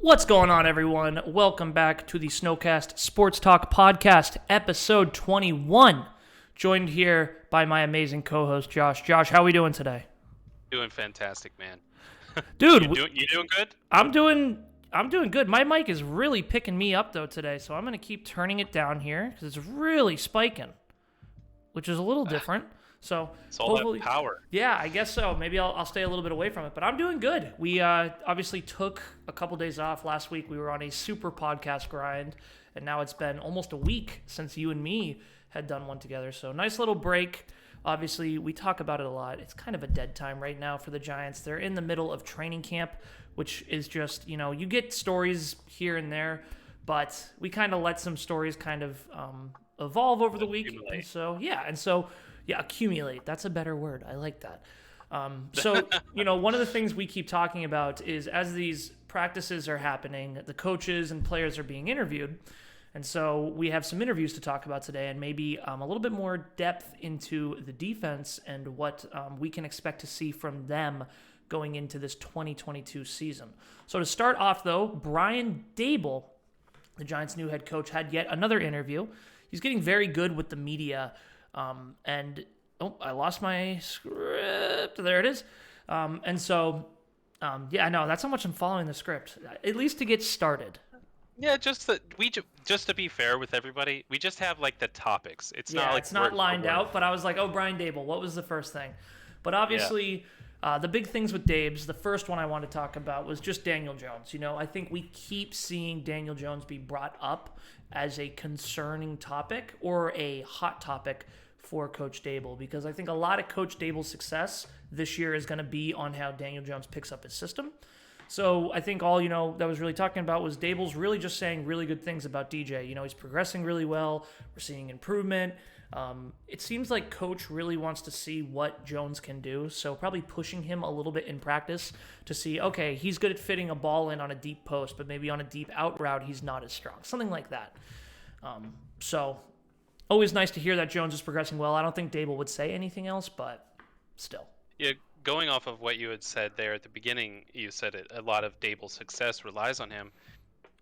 What's going on, everyone? Welcome back to the Snowcast Sports Talk Podcast, episode 21. Joined here by my amazing co-host, Josh. Josh, how are we doing today? Doing fantastic, man. Dude, you doing good? I'm doing good. My mic is really picking me up, though, today, so I'm going to keep turning it down here because it's really spiking, which is a little different. So It's all that power. Yeah, I guess so. Maybe I'll stay a little bit away from it, but I'm doing good. We obviously took a couple days off last week. We were on a super podcast grind, and now it's been almost a week since you and me had done one together. So nice little break. Obviously, we talk about it a lot. It's kind of a dead time right now for the Giants. They're in the middle of training camp, which is just, you get stories here and there, but we kind of let some stories kind of evolve over the week. And so, accumulate. That's a better word. I like that. One of the things we keep talking about is as these practices are happening, the coaches and players are being interviewed. And so we have some interviews to talk about today and maybe a little bit more depth into the defense and what we can expect to see from them going into this 2022 season. So to start off, though, Brian Daboll, the Giants' new head coach, had yet another interview. He's getting very good with the media. I lost my script. There it is. That's how much I'm following the script, at least to get started. Yeah, just to be fair with everybody, we just have like the topics. It's not lined out, but I was like, Brian Daboll, what was the first thing? But obviously, the big things with Dabes, the first one I want to talk about was just Daniel Jones. I think we keep seeing Daniel Jones be brought up as a concerning topic or a hot topic for Coach Daboll, because I think a lot of Coach Daboll's success this year is going to be on how Daniel Jones picks up his system. So I think all, that was really talking about was Daboll's really just saying really good things about DJ. He's progressing really well. We're seeing improvement. It seems like Coach really wants to see what Jones can do, so probably pushing him a little bit in practice to see, okay, he's good at fitting a ball in on a deep post, but maybe on a deep out route he's not as strong. Something like that. So always nice to hear that Jones is progressing well. I don't think Daboll would say anything else, but still. Yeah, going off of what you had said there at the beginning, you said it, a lot of Daboll's success relies on him.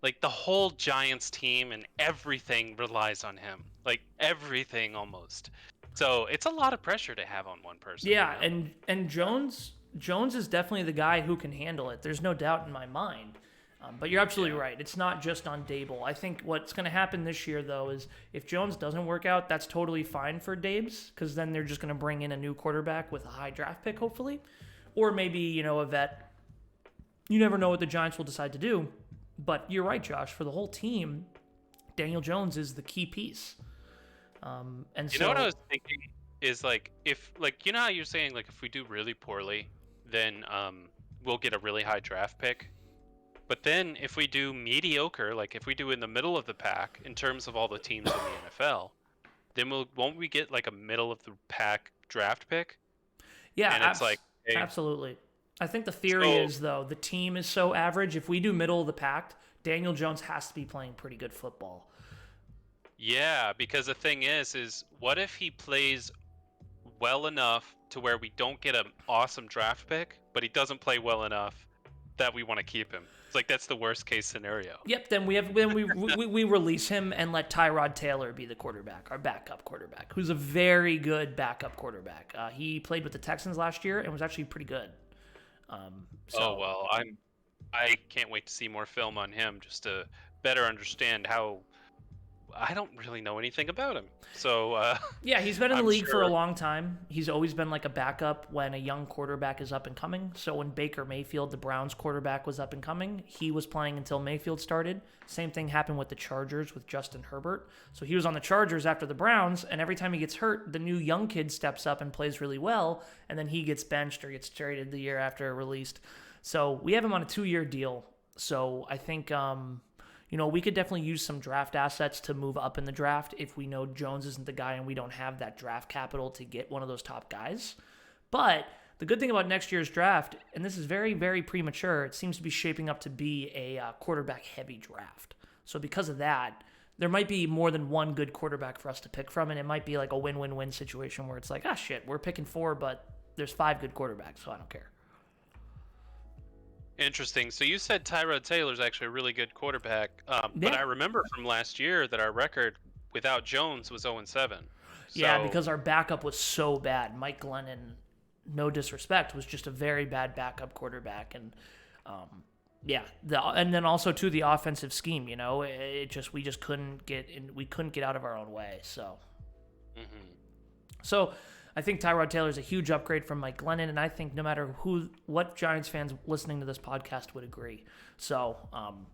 Like, the whole Giants team and everything relies on him. Like, everything almost. So it's a lot of pressure to have on one person. Yeah, and Jones is definitely the guy who can handle it. There's no doubt in my mind. But you're absolutely right. It's not just on Daboll. I think what's going to happen this year, though, is if Jones doesn't work out, that's totally fine for Dabes, because then they're just going to bring in a new quarterback with a high draft pick, hopefully. Or maybe, a vet. You never know what the Giants will decide to do. But you're right, Josh. For the whole team, Daniel Jones is the key piece. You know what I was thinking is, if how you're saying, if we do really poorly, then we'll get a really high draft pick. But then if we do mediocre, if we do in the middle of the pack in terms of all the teams in the NFL, then won't we get a middle of the pack draft pick? Yeah, and it's hey, absolutely. I think the theory is, though, the team is so average. If we do middle of the pack, Daniel Jones has to be playing pretty good football. Yeah, because the thing is what if he plays well enough to where we don't get an awesome draft pick, but he doesn't play well enough that we want to keep him? It's that's the worst case scenario. Yep. Then we release him and let Tyrod Taylor be the quarterback, our backup quarterback, who's a very good backup quarterback. He played with the Texans last year and was actually pretty good. I can't wait to see more film on him just to better understand how. I don't really know anything about him. So yeah, he's been in the league for a long time. He's always been a backup when a young quarterback is up and coming. So when Baker Mayfield, the Browns quarterback, was up and coming, he was playing until Mayfield started. Same thing happened with the Chargers with Justin Herbert. So he was on the Chargers after the Browns, and every time he gets hurt, the new young kid steps up and plays really well, and then he gets benched or gets traded the year after released. So we have him on a 2-year deal. So I think we could definitely use some draft assets to move up in the draft if we know Jones isn't the guy and we don't have that draft capital to get one of those top guys. But the good thing about next year's draft, and this is very, very premature, it seems to be shaping up to be a quarterback-heavy draft. So because of that, there might be more than one good quarterback for us to pick from, and it might be a win-win-win situation where it's we're picking 4, but there's 5 good quarterbacks, so I don't care. Interesting. So you said Tyrod Taylor's actually a really good quarterback, but Yeah. I remember from last year that our record without Jones was 0-7. Yeah, So because our backup was so bad. Mike Glennon, no disrespect, was just a very bad backup quarterback, and yeah, and then also to the offensive scheme. We just couldn't get in. We couldn't get out of our own way. So I think Tyrod Taylor is a huge upgrade from Mike Glennon, and I think no matter what Giants fans listening to this podcast would agree. So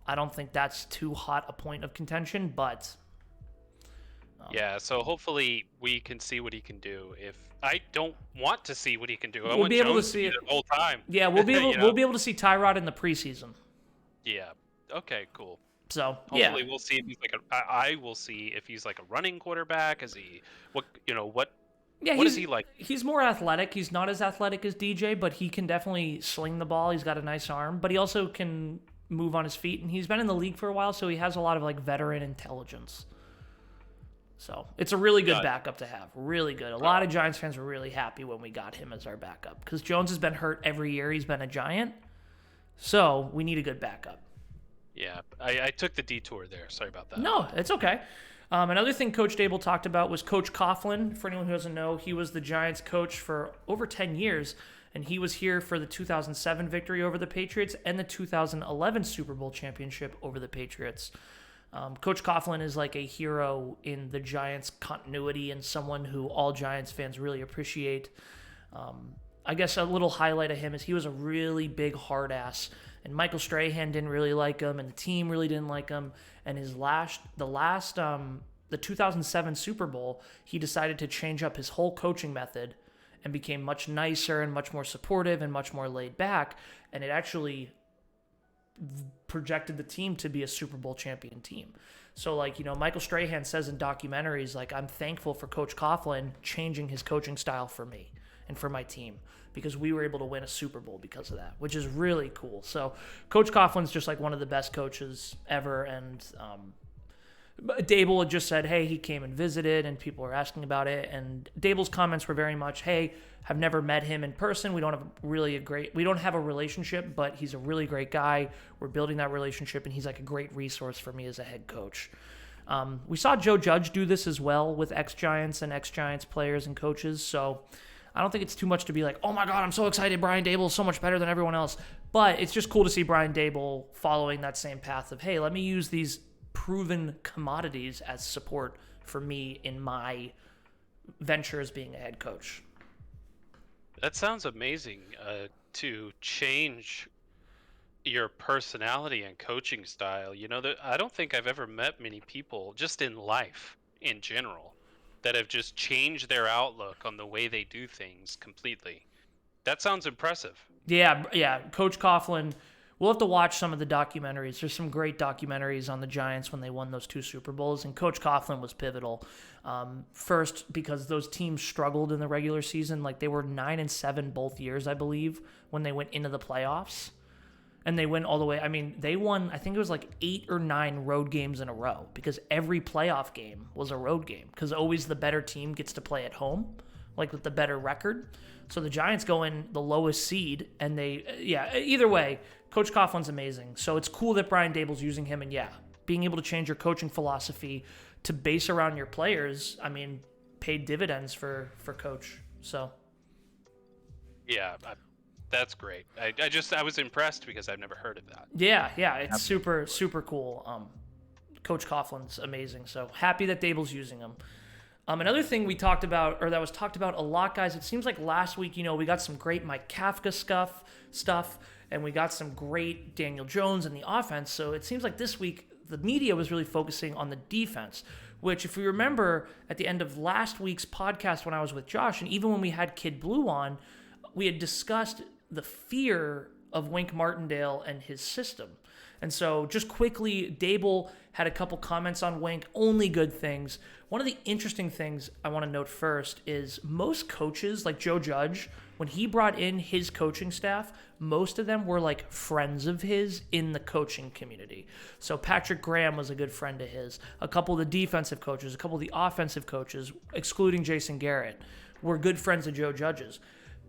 I don't think that's too hot a point of contention, but. Yeah, so hopefully we can see what he can do. If I don't want to see what he can do, I We'll want be able to Jones see be it the whole time. Yeah, we'll be able we'll be able to see Tyrod in the preseason. Yeah. Okay. Cool. So Hopefully we'll see if he's like I will see if he's like a running quarterback. Is he what yeah, what is he like? He's more athletic. He's not as athletic as DJ, but he can definitely sling the ball. He's got a nice arm, but he also can move on his feet, and he's been in the league for a while, so he has a lot of like veteran intelligence. So it's a really good backup to have. Really good. A lot of Giants fans were really happy when we got him as our backup because Jones has been hurt every year he's been a Giant. So we need a good backup. Yeah, I took the detour there. Sorry about that. No, it's okay. Another thing Coach Dable talked about was Coach Coughlin. For anyone who doesn't know, he was the Giants coach for over 10 years, and he was here for the 2007 victory over the Patriots and the 2011 Super Bowl championship over the Patriots. Coach Coughlin is like a hero in the Giants continuity and someone who all Giants fans really appreciate. I guess a little highlight of him is he was a really big hard ass, and Michael Strahan didn't really like him, and the team really didn't like him. And the 2007 Super Bowl, he decided to change up his whole coaching method and became much nicer and much more supportive and much more laid back, and it actually projected the team to be a Super Bowl champion team. So, Michael Strahan says in documentaries, I'm thankful for Coach Coughlin changing his coaching style for me and for my team because we were able to win a Super Bowl because of that, which is really cool. So, Coach Coughlin's just one of the best coaches ever, and Dable had just said, hey, he came and visited, and people were asking about it, and Dable's comments were very much, hey, I've never met him in person. We don't have a relationship, but he's a really great guy. We're building that relationship, and he's a great resource for me as a head coach. We saw Joe Judge do this as well with ex-Giants and ex-Giants players and coaches, so I don't think it's too much to be like, oh my God, I'm so excited. Brian Dable is so much better than everyone else. But it's just cool to see Brian Dable following that same path of, hey, let me use these proven commodities as support for me in my venture as being a head coach. That sounds amazing, to change your personality and coaching style. I don't think I've ever met many people just in life in general that have just changed their outlook on the way they do things completely. That sounds impressive. Yeah. Coach Coughlin, we'll have to watch some of the documentaries. There's some great documentaries on the Giants when they won those 2 Super Bowls, and Coach Coughlin was pivotal. First, because those teams struggled in the regular season. They were 9-7 both years, I believe, when they went into the playoffs. And they went all the way. I mean, they won, I think it was 8 or 9 road games in a row because every playoff game was a road game because always the better team gets to play at home, with the better record. So the Giants go in the lowest seed, and either way, Coach Coughlin's amazing. So it's cool that Brian Dable's using him, and being able to change your coaching philosophy to base around your players, paid dividends for Coach. So. Yeah, that's great. I was impressed because I've never heard of that. Yeah, it's super, super cool. Coach Coughlin's amazing. So happy that Dable's using him. Another thing we talked about, or that was talked about a lot, guys, it seems like last week, we got some great Mike Kafka stuff, and we got some great Daniel Jones in the offense. So it seems like this week, the media was really focusing on the defense, which, if we remember, at the end of last week's podcast when I was with Josh, and even when we had Kid Blue on, we had discussed the fear of Wink Martindale and his system. And so just quickly, Dable had a couple comments on Wink, only good things. One of the interesting things I want to note first is most coaches, like Joe Judge, when he brought in his coaching staff, most of them were friends of his in the coaching community. So Patrick Graham was a good friend of his. A couple of the defensive coaches, a couple of the offensive coaches, excluding Jason Garrett, were good friends of Joe Judge's.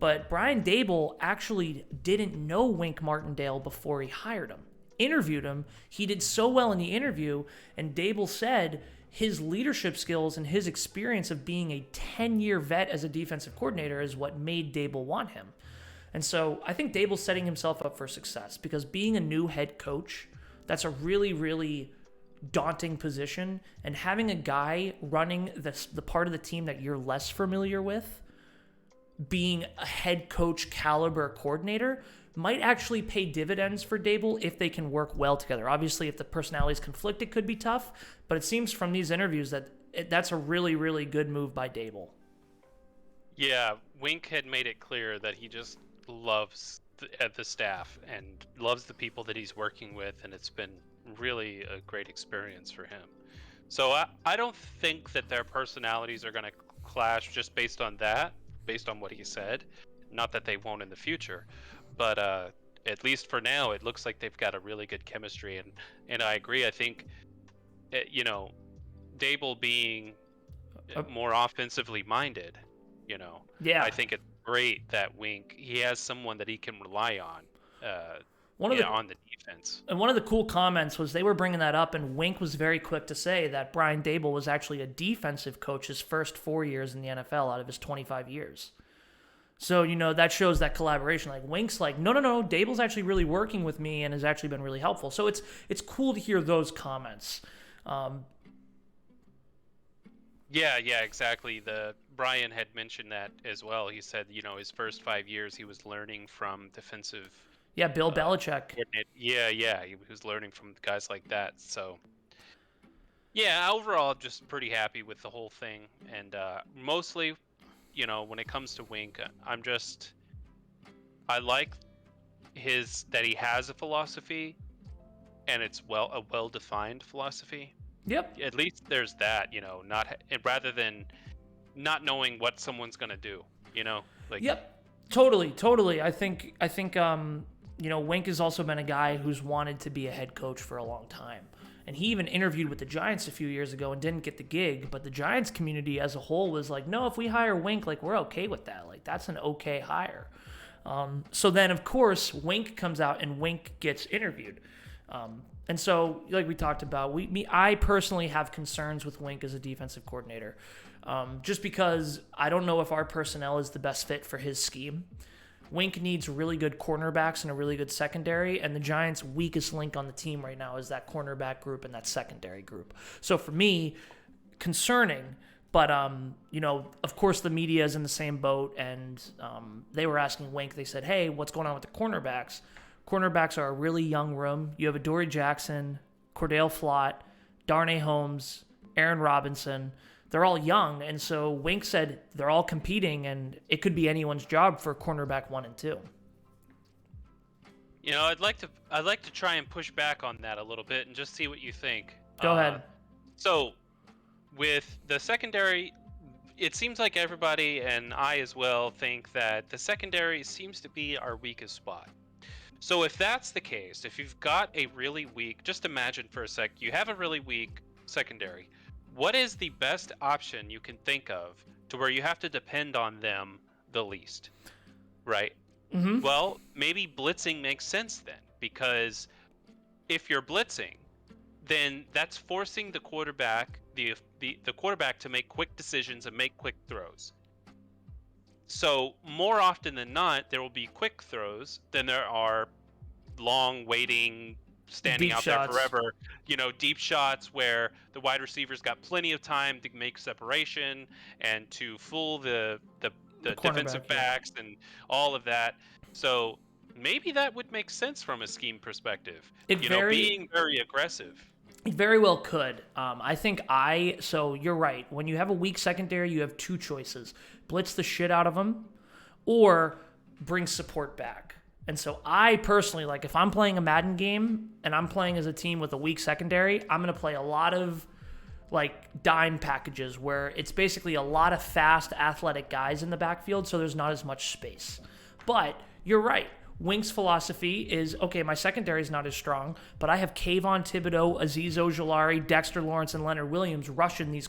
But Brian Dable actually didn't know Wink Martindale before he hired him. Interviewed him. He did so well in the interview, and Dable said his leadership skills and his experience of being a 10-year vet as a defensive coordinator is what made Dable want him. And so I think Dable's setting himself up for success, because being a new head coach, that's a really, really daunting position. And having a guy running the part of the team that you're less familiar with, being a head coach caliber coordinator, might actually pay dividends for Dable if they can work well together. Obviously, if the personalities conflict, it could be tough, but it seems from these interviews that that's a really, really good move by Dable. Yeah, Wink had made it clear that he just loves the staff and loves the people that he's working with, and it's been really a great experience for him. So I don't think that their personalities are going to clash just based on that, based on what he said. Not that they won't in the future. But at least for now, it looks like they've got a really good chemistry, and I agree. I think, Dable being more offensively minded, yeah, I think it's great that he has someone that he can rely on. On the defense. And one of the cool comments was they were bringing that up, and Wink was very quick to say that Brian Dable was actually a defensive coach his first 4 years in the NFL out of his 25 years. So, that shows that collaboration. Like, Wink's like, no, Dable's actually really working with me and has actually been really helpful. So it's cool to hear those comments. Yeah, exactly. Brian had mentioned that as well. He said, his first 5 years he was learning from defensive. Yeah, Bill Belichick. Yeah, he was learning from guys like that. So, yeah, overall, I'm just pretty happy with the whole thing. And mostly, when it comes to Wink, I like that he has a philosophy, and it's a well-defined philosophy. Yep. At least there's that, rather than not knowing what someone's gonna do, Yep. Totally. I think Wink has also been a guy who's wanted to be a head coach for a long time. And he even interviewed with the Giants a few years ago and didn't get the gig. But the Giants community as a whole was like, no, if we hire Wink, we're okay with that. That's an okay hire. So then, of course, Wink comes out and Wink gets interviewed. And so, like we talked about, I personally have concerns with Wink as a defensive coordinator. Just because I don't know if our personnel is the best fit for his scheme. Wink needs really good cornerbacks and a really good secondary, and the Giants' weakest link on the team right now is that cornerback group and that secondary group. So for me, concerning, but, of course the media is in the same boat, and they were asking Wink, they said, hey, what's going on with the cornerbacks? Cornerbacks are a really young room. You have Adoree Jackson, Cordell Flott, Darnay Holmes, Aaron Robinson. They're all young, and so Wink said they're all competing, and it could be anyone's job for cornerback 1 and 2. I'd like to try and push back on that a little bit and just see what you think. Go ahead. So, with the secondary, it seems like everybody, and I as well, think that the secondary seems to be our weakest spot. So if that's the case, if you've got a really weak, just imagine for a sec, you have a really weak secondary. What is the best option you can think of to where you have to depend on them the least, right? Mm-hmm. Well, maybe blitzing makes sense then, because if you're blitzing, then that's forcing the quarterback, the quarterback to make quick decisions and make quick throws. So more often than not, there will be quick throws than there are long waiting, standing deep out shots. there forever, deep shots where the wide receivers got plenty of time to make separation and to fool the defensive backs and all of that. So maybe that would make sense from a scheme perspective. Being very aggressive. It very well could. So you're right. When you have a weak secondary, you have two choices. Blitz the shit out of them or bring support back. And so I personally, if I'm playing a Madden game and I'm playing as a team with a weak secondary, I'm going to play a lot of dime packages where it's basically a lot of fast, athletic guys in the backfield, so there's not as much space. But you're right. Wink's philosophy is, okay, my secondary is not as strong, but I have Kayvon Thibodeau, Azeez Ojulari, Dexter Lawrence, and Leonard Williams rushing these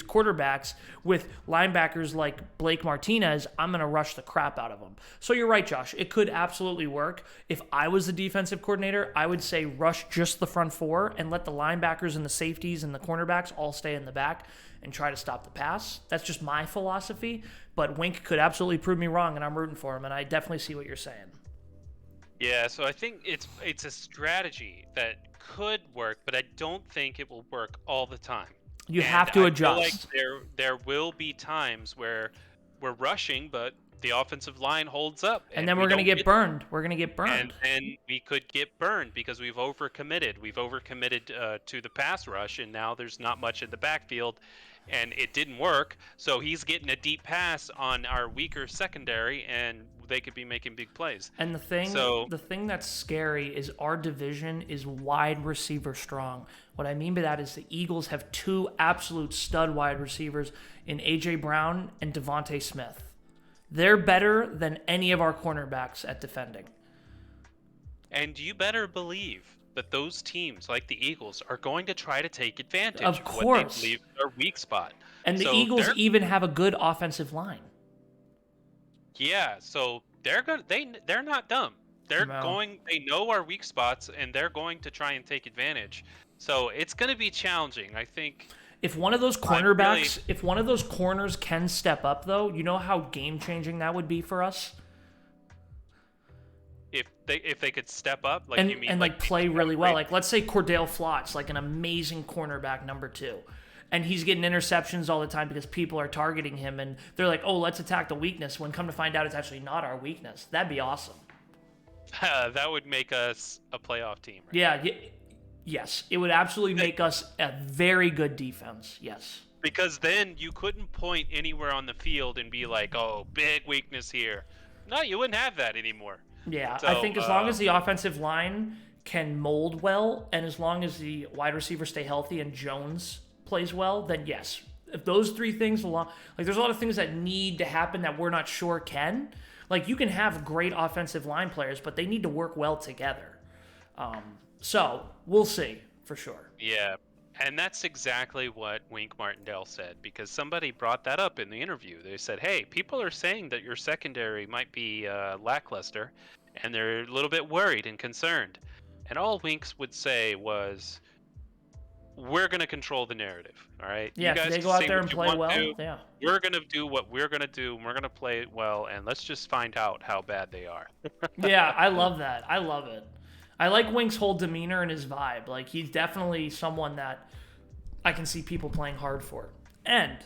quarterbacks with linebackers like Blake Martinez. I'm going to rush the crap out of them. So you're right, Josh. It could absolutely work. If I was the defensive coordinator, I would say rush just the front four and let the linebackers and the safeties and the cornerbacks all stay in the back and try to stop the pass. That's just my philosophy. But Wink could absolutely prove me wrong, and I'm rooting for him, and I definitely see what you're saying. Yeah, so I think it's a strategy that could work, but I don't think it will work all the time. You have to adjust. I feel like there will be times where we're rushing, but the offensive line holds up. And then we're going to get burned. We're going to get burned. And we could get burned because we've overcommitted. We've overcommitted to the pass rush, and now there's not much in the backfield, and it didn't work. So he's getting a deep pass on our weaker secondary, and they could be making big plays. And the thing that's scary is our division is wide receiver strong. What I mean by that is the Eagles have two absolute stud wide receivers in A.J. Brown and Devontae Smith. They're better than any of our cornerbacks at defending. And you better believe that those teams, like the Eagles, are going to try to take advantage of what they believe is their weak spot. And the Eagles even have a good offensive line. Yeah, so they're not dumb. They know our weak spots, and they're going to try and take advantage. So it's going to be challenging, I think. If one of those cornerbacks, if one of those corners can step up, though, you know how game-changing that would be for us? If they could step up, play really well. Like, let's say Cordell Flott's like an amazing cornerback number 2. And he's getting interceptions all the time because people are targeting him, and they're like, oh, let's attack the weakness, when come to find out it's actually not our weakness. That'd be awesome. That would make us a playoff team. Right? Yeah. Yes, it would absolutely make us a very good defense. Yes. Because then you couldn't point anywhere on the field and be like, oh, big weakness here. No, you wouldn't have that anymore. Yeah, so, I think as long as the offensive line can mold well, and as long as the wide receivers stay healthy and Jones plays well, then yes. If those three things, there's a lot of things that need to happen that we're not sure can. Like, you can have great offensive line players, but they need to work well together. So, we'll see, for sure. Yeah, and that's exactly what Wink Martindale said, because somebody brought that up in the interview. They said, hey, people are saying that your secondary might be lackluster, and they're a little bit worried and concerned. And all Winks would say was, we're going to control the narrative, all right? Yeah, you guys they go out there and play well. Yeah. We're going to do what we're going to do, and we're going to play it well, and let's just find out how bad they are. Yeah, I love that. I love it. I like Wink's whole demeanor and his vibe. Like, he's definitely someone that I can see people playing hard for. And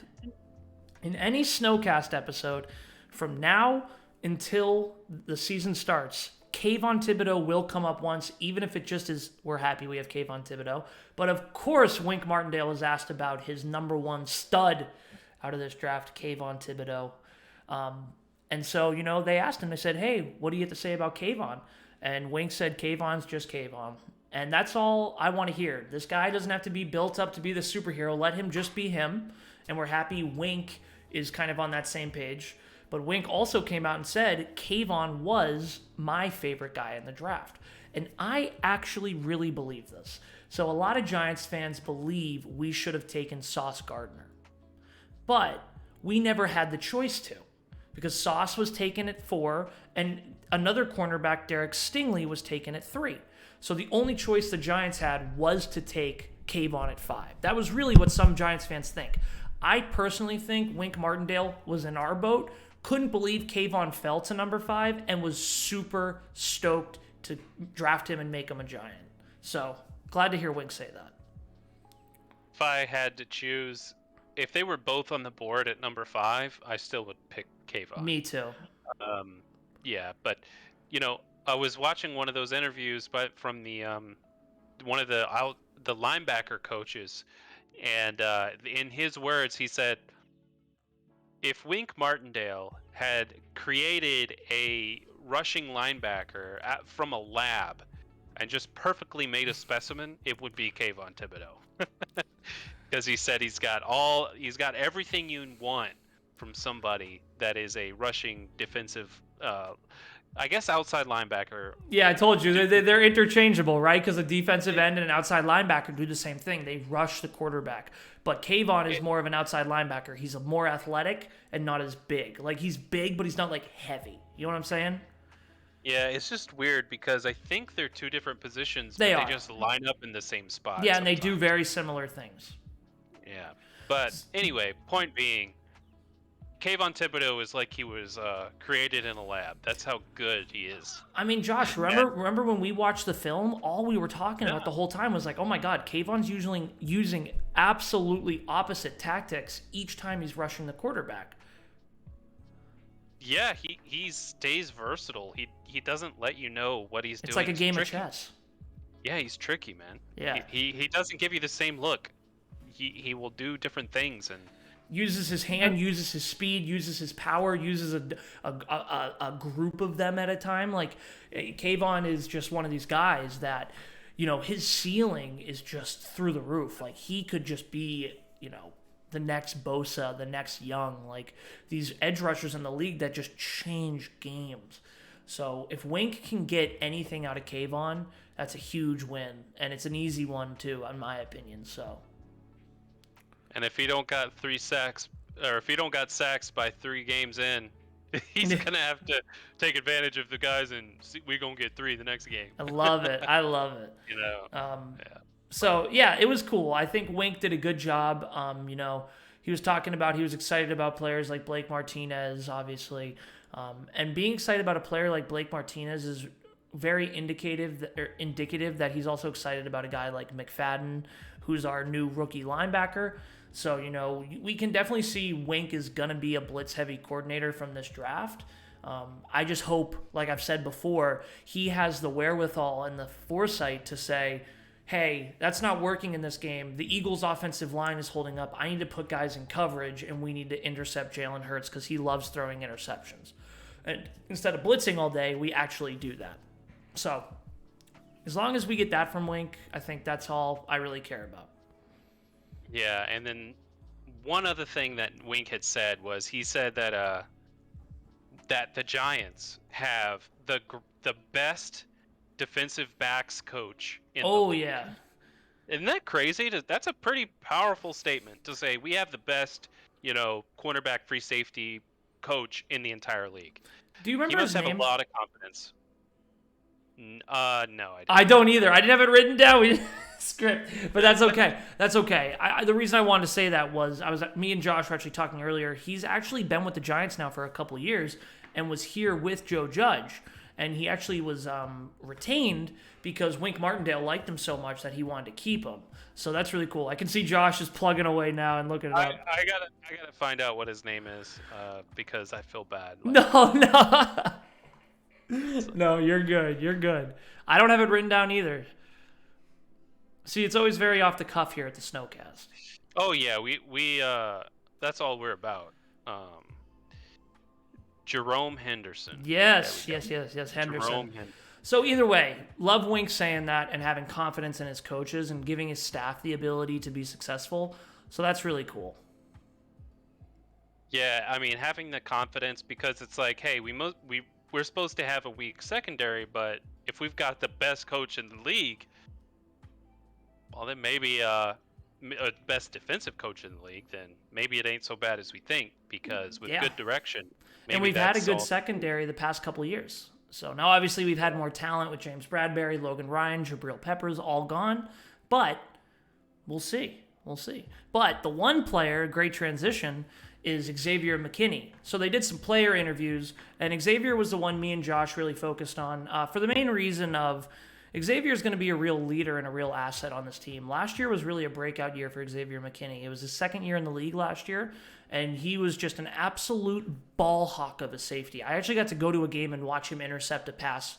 in any Snowcast episode, from now until the season starts, Kayvon Thibodeau will come up once, even if it just is, we're happy we have Kayvon Thibodeau. But of course, Wink Martindale is asked about his number one stud out of this draft, Kayvon Thibodeau. And so, they asked him, they said, hey, what do you have to say about Kayvon? And Wink said, Kayvon's just Kayvon. And that's all I want to hear. This guy doesn't have to be built up to be the superhero. Let him just be him. And we're happy Wink is kind of on that same page. But Wink also came out and said Kayvon was my favorite guy in the draft. And I actually really believe this. So a lot of Giants fans believe we should have taken Sauce Gardner. But we never had the choice to. Because Sauce was taken at 4, and another cornerback, Derek Stingley, was taken at 3. So the only choice the Giants had was to take Kayvon at 5. That was really what some Giants fans think. I personally think Wink Martindale was in our boat, couldn't believe Kayvon fell to number 5, and was super stoked to draft him and make him a Giant. So, glad to hear Wink say that. If I had to choose, if they were both on the board at number 5, I still would pick Kayvon. Me too. Yeah, but I was watching one of those interviews, but from the one of the linebacker coaches, and in his words, he said, if Wink Martindale had created a rushing linebacker from a lab and just perfectly made a specimen, it would be Kayvon Thibodeau. Because he said he's got everything you want from somebody that is a rushing defensive I guess outside linebacker. Yeah, I told you they're interchangeable, right? Because a defensive end and an outside linebacker do the same thing. They rush the quarterback. But Kayvon is more of an outside linebacker. He's more athletic and not as big. Like, he's big, but he's not like heavy. You know what I'm saying? Yeah, it's just weird because I think they're two different positions, They but they just line up in the same spot. Yeah, sometimes. and they do very similar things. Yeah. But anyway, point being, Kayvon Thibodeau is like he was created in a lab. That's how good he is. I mean, Josh, remember when we watched the film? All we were talking about the whole time was like, oh my God, Kayvon's using absolutely opposite tactics each time he's rushing the quarterback. Yeah, he stays versatile. He doesn't let you know what he's doing. It's like a game of chess. Yeah, he's tricky, man. Yeah. He doesn't give you the same look. He will do different things and uses his hand, uses his speed, uses his power, uses a group of them at a time. Like, Kayvon is just one of these guys that, you know, his ceiling is just through the roof. Like, he could just be, you know, the next Bosa, the next Young, like these edge rushers in the league that just change games. So if Wink can get anything out of Kayvon, that's a huge win, and it's an easy one too, in my opinion. So. And if he don't got 3 sacks, or if he don't got sacks by 3 games in, he's gonna have to take advantage of the guys, and we're gonna get 3 the next game. I love it. I love it. You know. Yeah. So yeah, it was cool. I think Wink did a good job. You know, he was talking about he was excited about players like Blake Martinez, obviously, and being excited about a player like Blake Martinez is very indicative that he's also excited about a guy like McFadden, who's our new rookie linebacker. So, you know, we can definitely see Wink is going to be a blitz-heavy coordinator from this draft. I just hope, like I've said before, he has the wherewithal and the foresight to say, hey, that's not working in this game. The Eagles' offensive line is holding up. I need to put guys in coverage, and we need to intercept Jalen Hurts because he loves throwing interceptions. And instead of blitzing all day, we actually do that. So, as long as we get that from Wink, I think that's all I really care about. Yeah, and then one other thing that Wink had said was he said that that the Giants have the best defensive backs coach in the league. Yeah. Isn't that crazy? That's a pretty powerful statement to say we have the best, you know, cornerback free safety coach in the entire league. Do you remember his name? He must have a lot of confidence. No, I don't. I don't either. I didn't have it written down. Script, but that's okay. That's okay. The reason I wanted to say that was me and Josh were actually talking earlier. He's actually been with the Giants now for a couple of years and was here with Joe Judge, and he actually was retained because Wink Martindale liked him so much that he wanted to keep him. So that's really cool. I can see Josh is plugging away now and looking it up. I gotta find out what his name is because I feel bad. No, you're good. You're good. I don't have it written down either. See, it's always very off the cuff here at the Snowcast. Oh yeah, we that's all we're about. Jerome Henderson. Yes, Henderson. Jerome Henderson. So either way, love Wink saying that and having confidence in his coaches and giving his staff the ability to be successful. So that's really cool. Yeah, I mean, having the confidence because it's like, hey, we're supposed to have a weak secondary, but if we've got the best coach in the league, well, then maybe a best defensive coach in the league, then maybe it ain't so bad as we think because with good direction. And we've had a good secondary the past couple of years. So now obviously we've had more talent with James Bradbury, Logan Ryan, Jabril Peppers all gone, but we'll see. We'll see. But the one player, great transition, is Xavier McKinney. So they did some player interviews, and Xavier was the one me and Josh really focused on for the main reason of Xavier is going to be a real leader and a real asset on this team. Last year was really a breakout year for Xavier McKinney. It was his second year in the league last year, and he was just an absolute ball hawk of a safety. I actually got to go to a game and watch him intercept a pass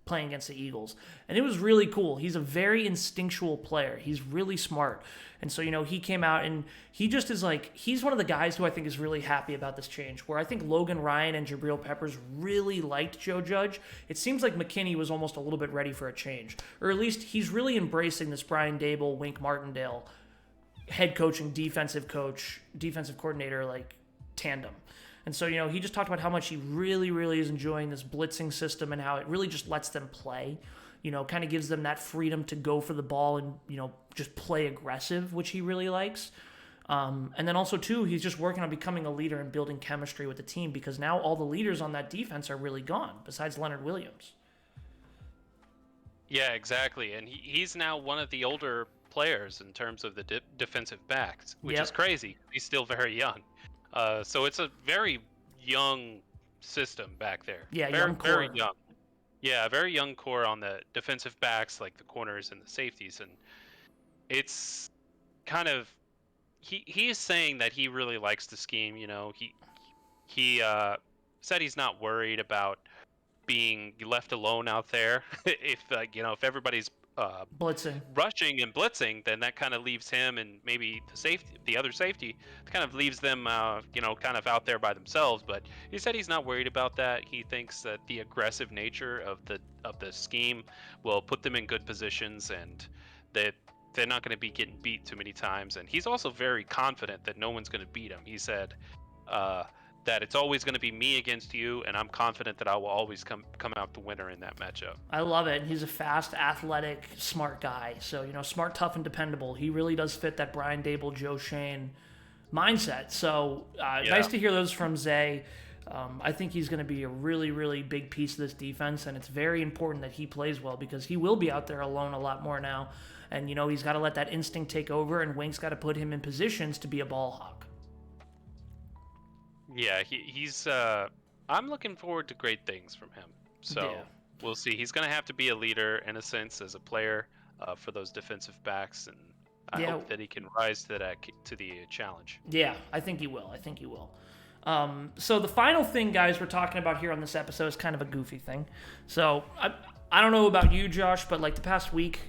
playing against the Eagles, and it was really cool. He's a very instinctual player. He's really smart. And so, you know, he came out and he just is like, he's one of the guys who I think is really happy about this change, where I think Logan Ryan and Jabril Peppers really liked Joe Judge. It seems like McKinney was almost a little bit ready for a change, or at least he's really embracing this Brian Dable, Wink Martindale head coaching, defensive coordinator, like tandem. And so, he just talked about how much he really, really is enjoying this blitzing system and how it really just lets them play, kind of gives them that freedom to go for the ball and, just play aggressive, which he really likes. And then also, too, he's just working on becoming a leader and building chemistry with the team because now all the leaders on that defense are really gone, besides Leonard Williams. Yeah, exactly. And he's now one of the older players in terms of the defensive backs, which is crazy. He's still very young. So it's a very young system back there. Yeah, very, young core. Very young. Yeah, very young core on the defensive backs, like the corners and the safeties. And it's kind of... He is saying that he really likes the scheme. He said he's not worried about being left alone out there. if everybody's blitzing, rushing and blitzing, then that kind of leaves him and maybe the other safety kind of leaves them kind of out there by themselves. But he said he's not worried about that. He thinks that the aggressive nature of the scheme will put them in good positions and that they're not going to be getting beat too many times. And he's also very confident that no one's going to beat him. He said that it's always going to be me against you, and I'm confident that I will always come out the winner in that matchup. I love it. He's a fast, athletic, smart guy. So, smart, tough, and dependable. He really does fit that Brian Daboll, Joe Schoen mindset. So, nice to hear those from Zay. I think he's going to be a really, really big piece of this defense, and it's very important that he plays well because he will be out there alone a lot more now. And, he's got to let that instinct take over, and Wink's got to put him in positions to be a ball hawk. Yeah, he's. I'm looking forward to great things from him. So we'll see. He's going to have to be a leader in a sense as a player for those defensive backs, and I hope that he can rise to the challenge. Yeah, I think he will. So the final thing, guys, we're talking about here on this episode is kind of a goofy thing. So I don't know about you, Josh, but like the past week,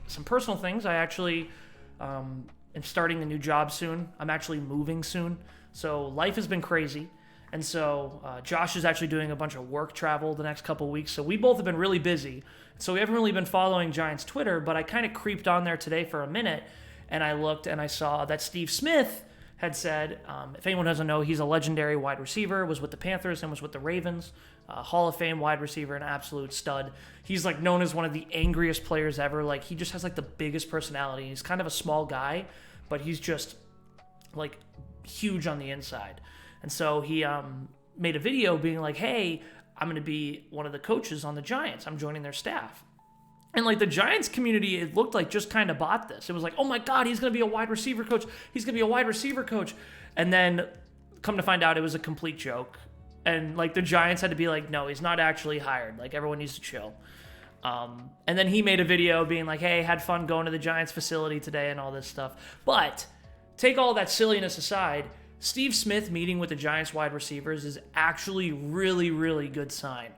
some personal things. I actually am starting a new job soon. I'm actually moving soon. So life has been crazy. And so Josh is actually doing a bunch of work travel the next couple weeks. So we both have been really busy. So we haven't really been following Giants Twitter, but I kind of creeped on there today for a minute. And I looked and I saw that Steve Smith had said, if anyone doesn't know, he's a legendary wide receiver, was with the Panthers and was with the Ravens. Hall of Fame wide receiver, an absolute stud. He's like known as one of the angriest players ever. Like he just has like the biggest personality. He's kind of a small guy, but he's just like huge on the inside. And so he made a video being like, hey, I'm going to be one of the coaches on the Giants. I'm joining their staff. And like the Giants community, it looked like just kind of bought this. It was like, oh my God, he's going to be a wide receiver coach. He's going to be a wide receiver coach. And then come to find out it was a complete joke. And like the Giants had to be like, no, he's not actually hired. Like everyone needs to chill. And then he made a video being like, hey, had fun going to the Giants facility today and all this stuff. But take all that silliness aside, Steve Smith meeting with the Giants wide receivers is actually really, really good sign.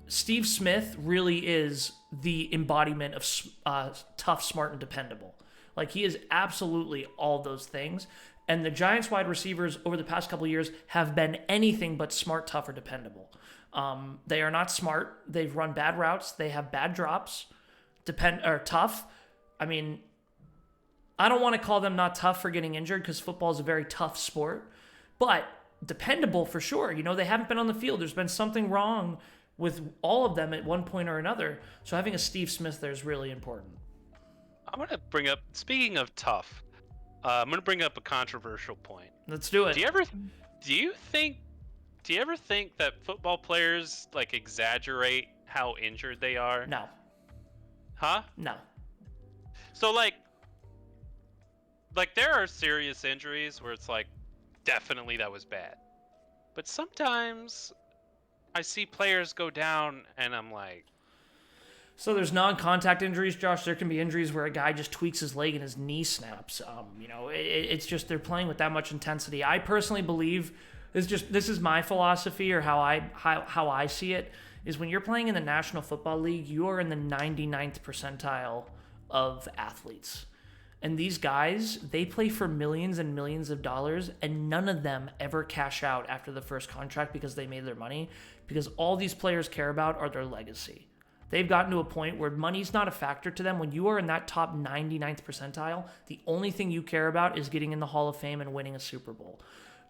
Steve Smith really is the embodiment of tough, smart, and dependable. Like he is absolutely all those things. And the Giants wide receivers over the past couple of years have been anything but smart, tough, or dependable. They are not smart. They've run bad routes. They have bad drops. Tough. I mean, I don't want to call them not tough for getting injured because football is a very tough sport, but dependable for sure. They haven't been on the field. There's been something wrong with all of them at one point or another. So having a Steve Smith there is really important. I'm going to bring up, speaking of tough, I'm going to bring up a controversial point. Let's do it. Do you ever think that football players like exaggerate how injured they are? No. Huh? No. So like there are serious injuries where it's like, definitely that was bad. But sometimes I see players go down and I'm like... So there's non-contact injuries, Josh. There can be injuries where a guy just tweaks his leg and his knee snaps. It's just they're playing with that much intensity. I personally believe, this is my philosophy or how I see it, is when you're playing in the National Football League, you are in the 99th percentile of athletes. And these guys, they play for millions and millions of dollars, and none of them ever cash out after the first contract because they made their money, because all these players care about are their legacy. They've gotten to a point where money's not a factor to them. When you are in that top 99th percentile, the only thing you care about is getting in the Hall of Fame and winning a Super Bowl.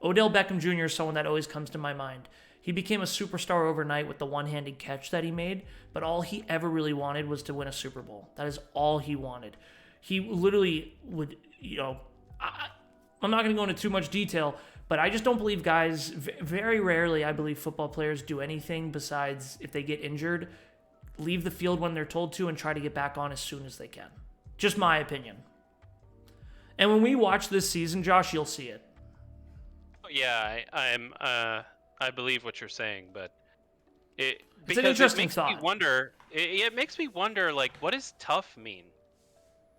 Odell Beckham Jr. is someone that always comes to my mind. He became a superstar overnight with the one-handed catch that he made, but all he ever really wanted was to win a Super Bowl. That is all he wanted. He literally would, I'm not going to go into too much detail, but I just don't believe guys, very rarely, I believe football players do anything besides, if they get injured, leave the field when they're told to and try to get back on as soon as they can. Just my opinion. And when we watch this season, Josh, you'll see it. Yeah, I believe what you're saying, but it's an interesting thought. It makes me wonder, like, what does tough mean?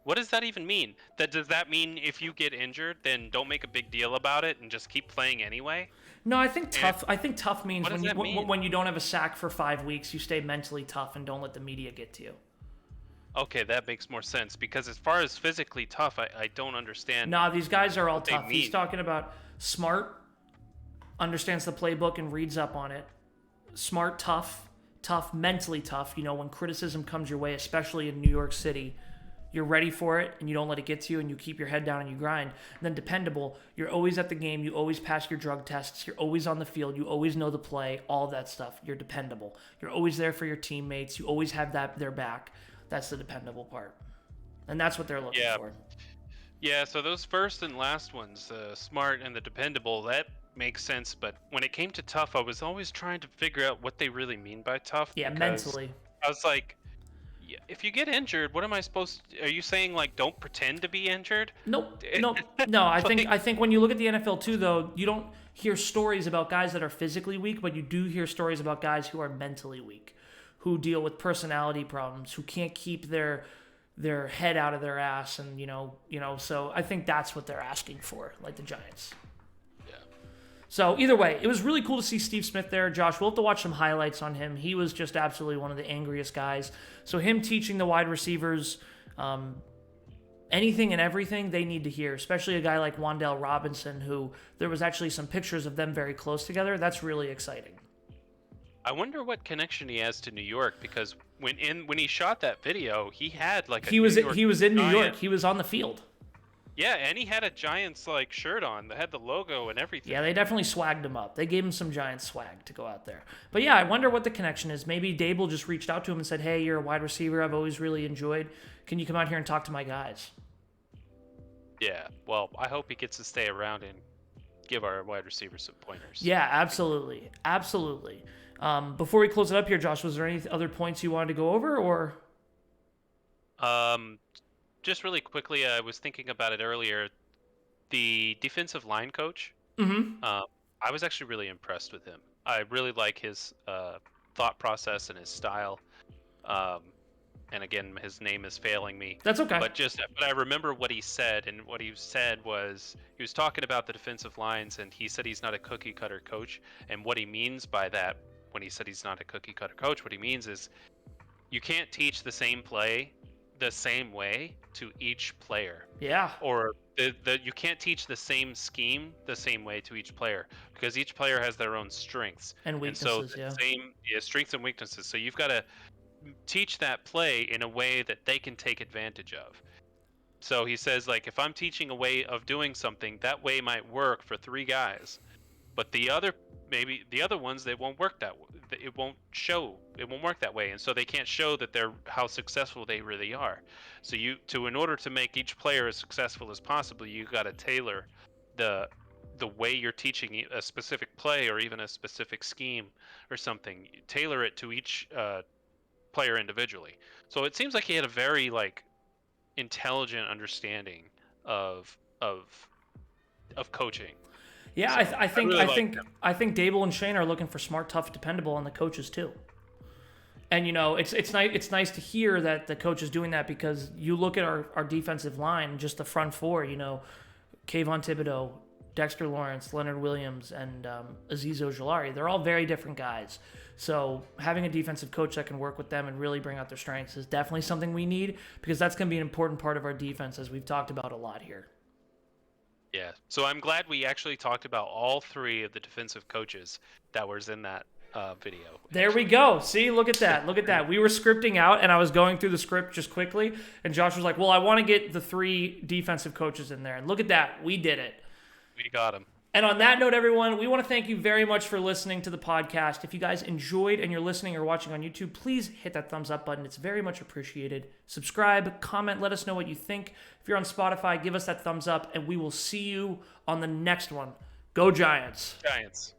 What does that even mean? Does that mean if you get injured, then don't make a big deal about it and just keep playing anyway? No, I think tough means when you don't have a sack for 5 weeks, you stay mentally tough and don't let the media get to you. Okay, that makes more sense, because as far as physically tough, I don't understand. Nah, these guys are all tough. He's talking about smart, understands the playbook and reads up on it. Smart, tough, mentally tough. When criticism comes your way, especially in New York City, you're ready for it and you don't let it get to you and you keep your head down and you grind. And then dependable, you're always at the game, you always pass your drug tests, you're always on the field, you always know the play, all that stuff. You're dependable. You're always there for your teammates, you always have their back. That's the dependable part. And that's what they're looking for. Yeah, so those first and last ones, smart and the dependable, that makes sense. But when it came to tough, I was always trying to figure out what they really mean by tough. Yeah, mentally. I was like, if you get injured, what am I supposed to... Are you saying, like, don't pretend to be injured? Nope. No. I think when you look at the NFL too, though, you don't hear stories about guys that are physically weak, but you do hear stories about guys who are mentally weak, who deal with personality problems, who can't keep their head out of their ass, and so I think that's what they're asking for, like the Giants. Yeah. So either way, it was really cool to see Steve Smith there. Josh, we'll have to watch some highlights on him. He was just absolutely one of the angriest guys. So him teaching the wide receivers anything and everything they need to hear, especially a guy like Wan'Dale Robinson, who there was actually some pictures of them very close together. That's really exciting. I wonder what connection he has to New York, because when he shot that video, he had like he was in New York. He was on the field. Yeah, and he had a Giants like shirt on that had the logo and everything. Yeah, they definitely swagged him up. They gave him some Giants swag to go out there. But yeah, I wonder what the connection is. Maybe Dable just reached out to him and said, "Hey, you're a wide receiver I've always really enjoyed. Can you come out here and talk to my guys?" Yeah, well, I hope he gets to stay around and give our wide receivers some pointers. Yeah, absolutely. Before we close it up here, Josh, was there any other points you wanted to go over, or? Just really quickly, I was thinking about it earlier. The defensive line coach. Mm-hmm. I was actually really impressed with him. I really like his thought process and his style. And again, his name is failing me. That's okay. But I remember what he said, and what he said was he was talking about the defensive lines, and he said he's not a cookie cutter coach. And what he means by that, when he said he's not a cookie cutter coach, what he means is you can't teach the same play the same way to each player. Yeah. Or you can't teach the same scheme the same way to each player, because each player has their own strengths and weaknesses. And so strengths and weaknesses. So you've got to teach that play in a way that they can take advantage of. So he says, like, if I'm teaching a way of doing something, that way might work for 3 guys, but the other ones, they won't work that way. It won't work that way, and so they can't show that how successful they really are. So in order to make each player as successful as possible, you got to tailor the way you're teaching a specific play or even a specific scheme or something. Tailor it to each player individually. So it seems like he had a very intelligent understanding of coaching. Yeah, so I think Dable and Shane are looking for smart, tough, dependable, and the coaches too. And it's nice to hear that the coach is doing that, because you look at our defensive line, just the front four. Kayvon Thibodeau, Dexter Lawrence, Leonard Williams, and Azeez Ojulari. They're all very different guys. So having a defensive coach that can work with them and really bring out their strengths is definitely something we need, because that's going to be an important part of our defense, as we've talked about a lot here. Yeah, so I'm glad we actually talked about all 3 of the defensive coaches that was in that video. There we go. See, look at that. We were scripting out, and I was going through the script just quickly, and Josh was like, well, I want to get the 3 defensive coaches in there. And look at that. We did it. We got them. And on that note, everyone, we want to thank you very much for listening to the podcast. If you guys enjoyed and you're listening or watching on YouTube, please hit that thumbs up button. It's very much appreciated. Subscribe, comment, let us know what you think. If you're on Spotify, give us that thumbs up, and we will see you on the next one. Go Giants. Giants.